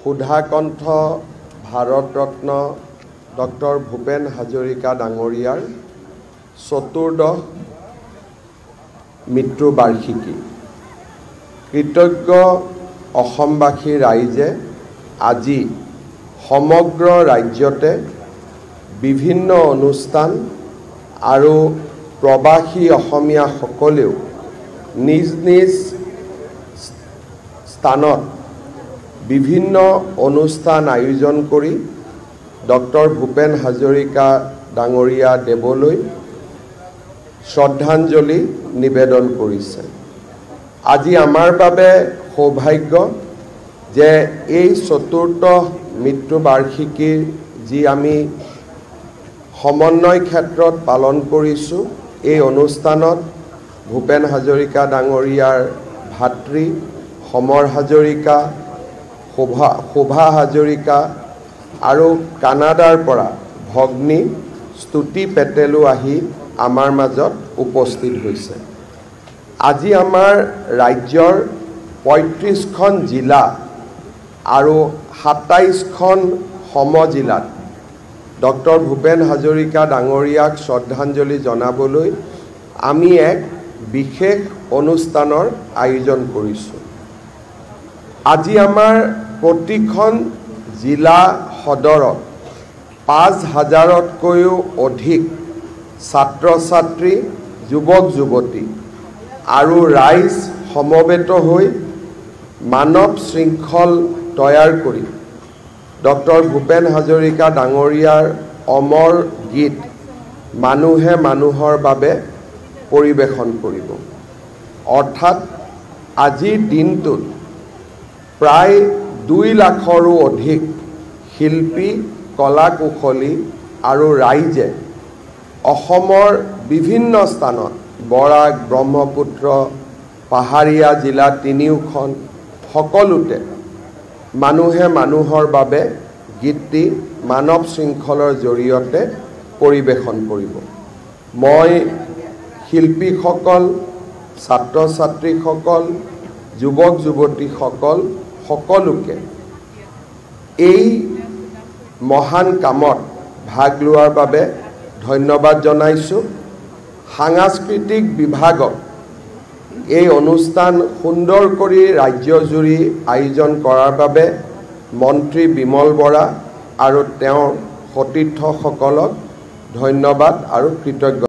Sudhakantha Bharat Ratna doctor Bhupen Hazarika ডাঙৰীয়াৰ চতুৰ্দশ মৃত্যু বাৰ্ষিকী। কৃতজ্ঞ অসমবাসী ৰাইজে আজি সমগ্ৰ ৰাজ্যতে বিভিন্ন অনুষ্ঠান আৰু প্ৰবাসী অসমীয়াসকলেও নিজ নিজ স্থানত বিভিন্ন অনুষ্ঠান আয়োজন কৰি ডক্টৰ ভূপেন হাজৰিকা ডাঙৰীয়া দেৱলৈ শ্ৰদ্ধাঞ্জলি নিবেদন কৰিছে। আজি আমাৰ বাবে সৌভাগ্য যে এই চতুৰ্থ মৃত্যু বাৰ্ষিকীৰ যি আমি সমন্বয় ক্ষেত্ৰত পালন কৰিছোঁ, এই অনুষ্ঠানত ভূপেন হাজৰিকা ডাঙৰীয়াৰ ভাতৃ সমৰ হাজৰিকা, শোভা হাজৰিকা আৰু কানাডাৰ পৰা ভগ্নী স্তুতি পেটেলো আহি আমাৰ মাজত উপস্থিত হৈছে। আজি আমাৰ ৰাজ্যৰ ৩৫খন জিলা আৰু ২৭খন সমজিলাত ডক্টৰ ভূপেন হাজৰিকা ডাঙৰীয়াক শ্ৰদ্ধাঞ্জলি জনাবলৈ আমি এক বিশেষ অনুষ্ঠানৰ আয়োজন কৰিছোঁ। আজি আমাৰ প্ৰতিখন জিলা সদৰত ৫,০০০তকৈও অধিক ছাত্ৰ ছাত্ৰী, যুৱক যুৱতী আৰু ৰাইজ সমবেত হৈ মানৱ শৃংখল তৈয়াৰ কৰি ডক্টৰ ভূপেন হাজৰিকা ডাঙৰীয়াৰ অমৰ গীত মানুহে মানুহৰ বাবে পৰিৱেশন কৰিব। অৰ্থাৎ আজিৰ দিনটোত প্ৰায় ২ লাখৰো অধিক শিল্পী, কলা কুশলী আৰু ৰাইজে অসমৰ বিভিন্ন স্থানত বৰাক, ব্ৰহ্মপুত্ৰ, পাহাৰীয়া জিলা তিনিওখন সকলোতে মানুহে মানুহৰ বাবে গীতটি মানৱ শৃংখলৰ জৰিয়তে পৰিৱেশন কৰিব। মই শিল্পীসকল, ছাত্ৰ ছাত্ৰীসকল, যুৱক যুৱতীসকল সকলোকে এই মহান কামত ভাগ লোৱাৰ বাবে ধন্যবাদ জনাইছোঁ। সাংস্কৃতিক বিভাগক এই অনুষ্ঠান সুন্দৰ কৰি ৰাজ্যজুৰি আয়োজন কৰাৰ বাবে মন্ত্ৰী বিমল বৰা আৰু তেওঁৰ সতীৰ্থসকলক ধন্যবাদ আৰু কৃতজ্ঞতা।